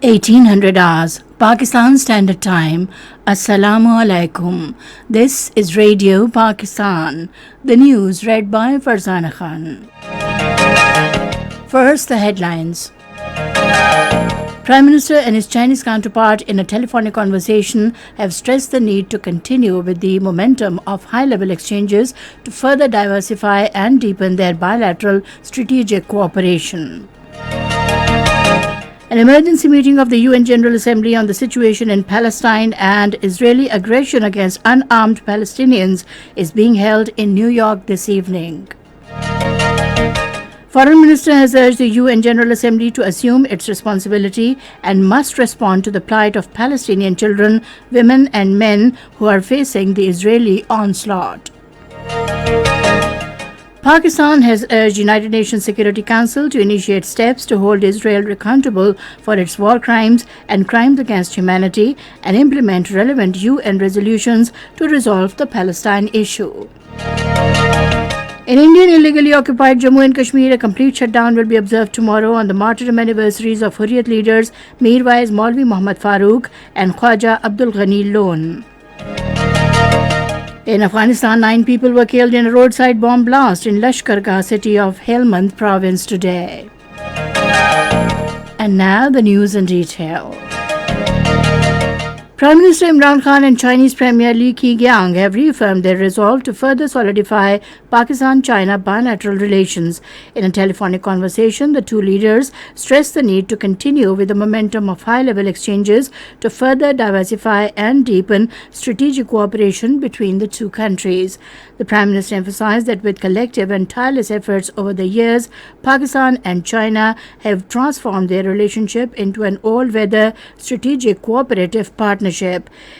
1800 hours, Pakistan Standard Time. Assalamu alaikum. This is Radio Pakistan. The news read by Farzana Khan. First, the headlines. Prime Minister and his Chinese counterpart in a telephonic conversation have stressed the need to continue with the momentum of high-level exchanges to further diversify and deepen their bilateral strategic cooperation. An emergency meeting of the UN General Assembly on the situation in Palestine and Israeli aggression against unarmed Palestinians is being held in New York this evening. Foreign Minister has urged the UN General Assembly to assume its responsibility and must respond to the plight of Palestinian children, women and men who are facing the Israeli onslaught. Pakistan has urged United Nations Security Council to initiate steps to hold Israel accountable for its war crimes and crimes against humanity and implement relevant UN resolutions to resolve the Palestine issue. In Indian illegally occupied Jammu and Kashmir, a complete shutdown will be observed tomorrow on the martyrdom anniversaries of Hurriyat leaders Mirwais Maulvi Muhammad Farooq and Khwaja Abdul Ghani Lone. In Afghanistan, 9 people were killed in a roadside bomb blast in Lashkargah city of Helmand province today. And now the news in detail. Prime Minister Imran Khan and Chinese Premier Li Keqiang have reaffirmed their resolve to further solidify Pakistan-China bilateral relations. In a telephonic conversation, the two leaders stressed the need to continue with the momentum of high-level exchanges to further diversify and deepen strategic cooperation between the two countries. The Prime Minister emphasized that with collective and tireless efforts over the years, Pakistan and China have transformed their relationship into an all-weather strategic cooperative partnership.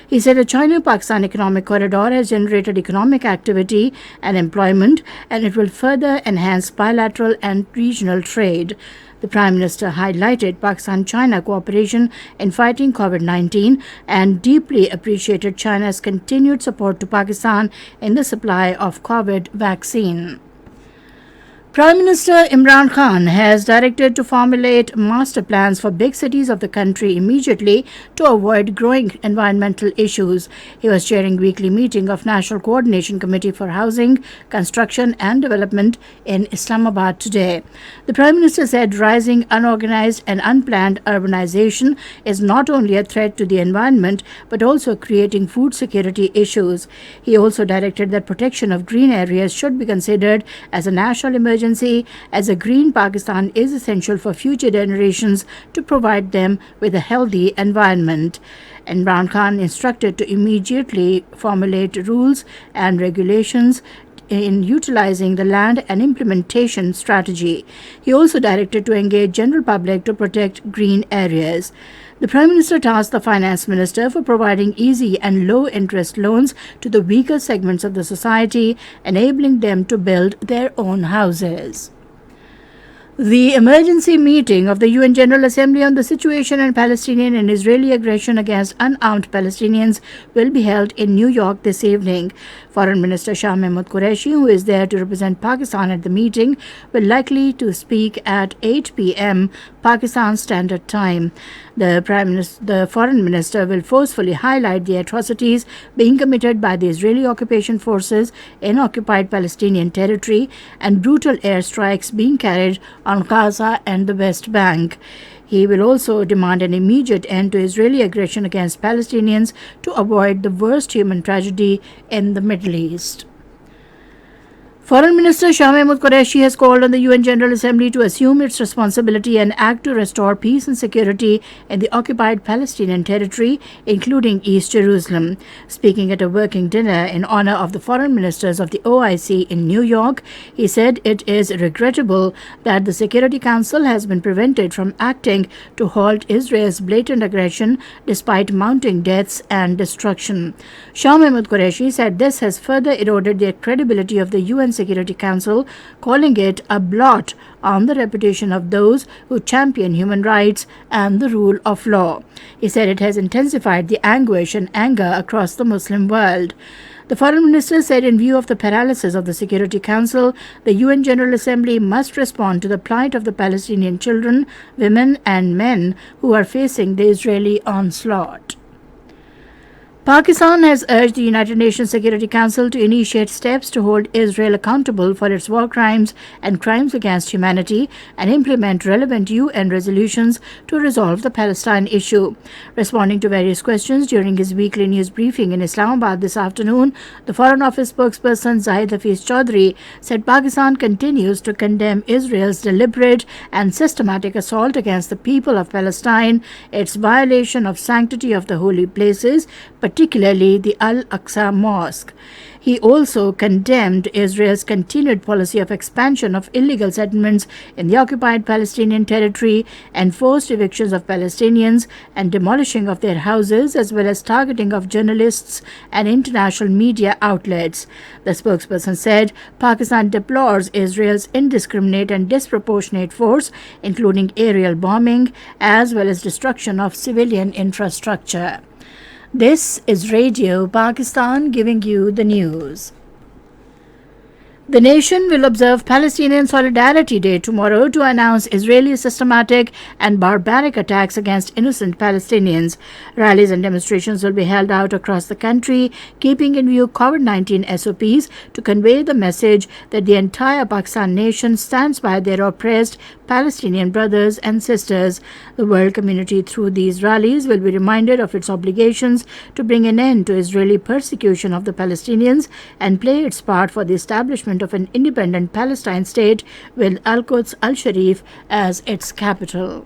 He said a China-Pakistan economic corridor has generated economic activity and employment, and it will further enhance bilateral and regional trade. The Prime Minister highlighted Pakistan-China cooperation in fighting COVID-19 and deeply appreciated China's continued support to Pakistan in the supply of COVID vaccine. Prime Minister Imran Khan has directed to formulate master plans for big cities of the country immediately to avoid growing environmental issues. He was chairing weekly meeting of National Coordination Committee for Housing, Construction and Development in Islamabad today. The Prime Minister said rising unorganized and unplanned urbanization is not only a threat to the environment but also creating food security issues. He also directed that protection of green areas should be considered as a national emergency, as a green Pakistan is essential for future generations to provide them with a healthy environment. Imran Khan instructed to immediately formulate rules and regulations in utilizing the land and implementation strategy. He also directed to engage general public to protect green areas. The Prime Minister tasked the Finance Minister for providing easy and low-interest loans to the weaker segments of the society, enabling them to build their own houses. The emergency meeting of the UN General Assembly on the situation in Palestinian and Israeli aggression against unarmed Palestinians will be held in New York this evening. Foreign Minister Shah Mahmood Qureshi, who is there to represent Pakistan at the meeting, will likely to speak at 8 p.m. Pakistan Standard Time. The Foreign Minister will forcefully highlight the atrocities being committed by the Israeli occupation forces in occupied Palestinian territory and brutal airstrikes being carried on Gaza and the West Bank. He will also demand an immediate end to Israeli aggression against Palestinians to avoid the worst human tragedy in the Middle East. Foreign Minister Shah Mahmood Qureshi has called on the UN General Assembly to assume its responsibility and act to restore peace and security in the occupied Palestinian territory, including East Jerusalem. Speaking at a working dinner in honor of the foreign ministers of the OIC in New York, he said it is regrettable that the Security Council has been prevented from acting to halt Israel's blatant aggression despite mounting deaths and destruction. Shah Mahmood Qureshi said this has further eroded the credibility of the UN Security Council, calling it a blot on the reputation of those who champion human rights and the rule of law. He said it has intensified the anguish and anger across the Muslim world. The foreign minister said in view of the paralysis of the Security Council, the UN General Assembly must respond to the plight of the Palestinian children, women and men who are facing the Israeli onslaught. Pakistan has urged the United Nations Security Council to initiate steps to hold Israel accountable for its war crimes and crimes against humanity and implement relevant UN resolutions to resolve the Palestine issue. Responding to various questions during his weekly news briefing in Islamabad this afternoon, the Foreign Office spokesperson Zahid Hafiz Chaudhry said Pakistan continues to condemn Israel's deliberate and systematic assault against the people of Palestine, its violation of sanctity of the holy places, particularly the Al-Aqsa Mosque. He also condemned Israel's continued policy of expansion of illegal settlements in the occupied Palestinian territory, enforced evictions of Palestinians, and demolishing of their houses, as well as targeting of journalists and international media outlets. The spokesperson said Pakistan deplores Israel's indiscriminate and disproportionate force, including aerial bombing, as well as destruction of civilian infrastructure. This is Radio Pakistan giving you the news. The nation will observe Palestinian Solidarity Day tomorrow to announce Israeli systematic and barbaric attacks against innocent Palestinians. Rallies and demonstrations will be held out across the country, keeping in view COVID-19 SOPs to convey the message that the entire Pakistan nation stands by their oppressed Palestinian brothers and sisters. The world community through these rallies will be reminded of its obligations to bring an end to Israeli persecution of the Palestinians and play its part for the establishment of an independent Palestine state with Al-Quds Al-Sharif as its capital.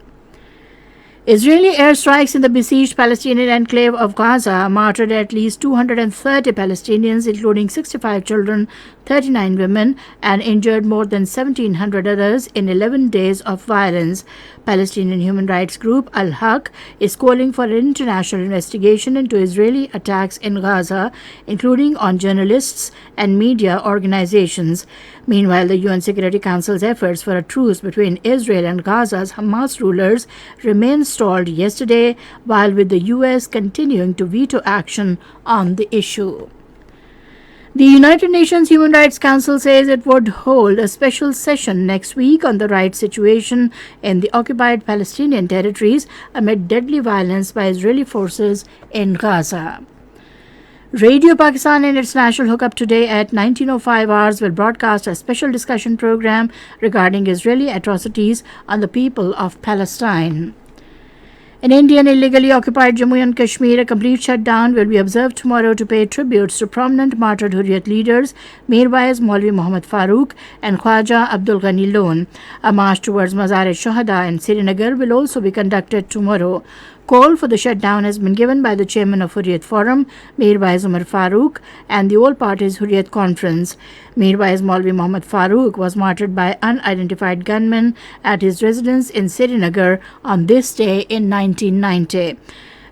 Israeli airstrikes in the besieged Palestinian enclave of Gaza martyred at least 230 Palestinians, including 65 children, 39 women, and injured more than 1,700 others in 11 days of violence. Palestinian human rights group Al-Haq is calling for an international investigation into Israeli attacks in Gaza, including on journalists and media organizations. Meanwhile, the UN Security Council's efforts for a truce between Israel and Gaza's Hamas rulers remained stalled yesterday, while with the US continuing to veto action on the issue. The United Nations Human Rights Council says it would hold a special session next week on the rights situation in the occupied Palestinian territories amid deadly violence by Israeli forces in Gaza. Radio Pakistan in its national hookup today at 19:05 hours will broadcast a special discussion program regarding Israeli atrocities on the people of Palestine. In India and illegally occupied Jammu and Kashmir, a complete shutdown will be observed tomorrow to pay tributes to prominent martyred Hurriyat leaders Mirwais Maulvi Muhammad Farooq and Khwaja Abdul Ghani Lone. A march towards Mazar-e-Shuhada in Srinagar will also be conducted tomorrow. Call for the shutdown has been given by the chairman of Hurriyat Forum, Mirwais Umar Farooq, and the All Parties Hurriyat Conference. Mirwais Maulvi Muhammad Farooq was martyred by unidentified gunmen at his residence in Srinagar on this day in 1990.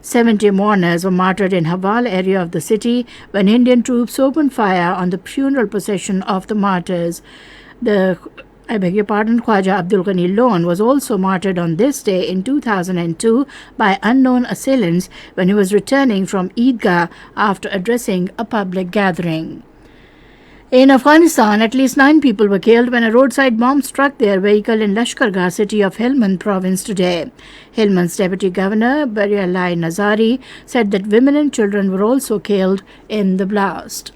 70 mourners were martyred in Hawal area of the city when Indian troops opened fire on the funeral procession of the martyrs. Khwaja Abdul Ghani Lone was also martyred on this day in 2002 by unknown assailants when he was returning from Eidgah after addressing a public gathering. In Afghanistan, at least 9 people were killed when a roadside bomb struck their vehicle in Lashkargah city of Helmand province today. Helmand's deputy governor, Barialai Nazari, said that women and children were also killed in the blast.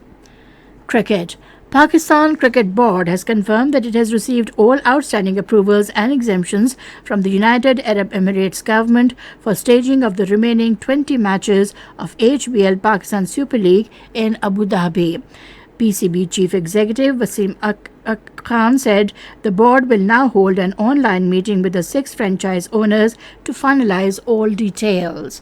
Cricket. Pakistan Cricket Board has confirmed that it has received all outstanding approvals and exemptions from the United Arab Emirates government for staging of the remaining 20 matches of HBL Pakistan Super League in Abu Dhabi. PCB Chief Executive Wasim Khan said the board will now hold an online meeting with the 6 franchise owners to finalize all details.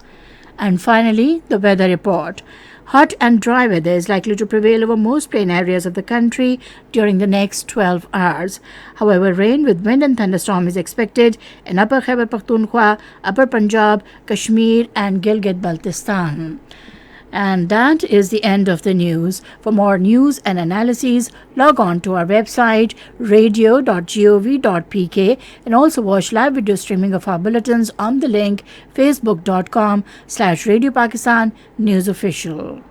And finally, the weather report. Hot and dry weather is likely to prevail over most plain areas of the country during the next 12 hours. However, rain with wind and thunderstorm is expected in Upper Khyber Pakhtunkhwa, Upper Punjab, Kashmir and Gilgit-Baltistan. And that is the end of the news. For more news and analyses, log on to our website radio.gov.pk and also watch live video streaming of our bulletins on the link facebook.com/Radio Pakistan News Official.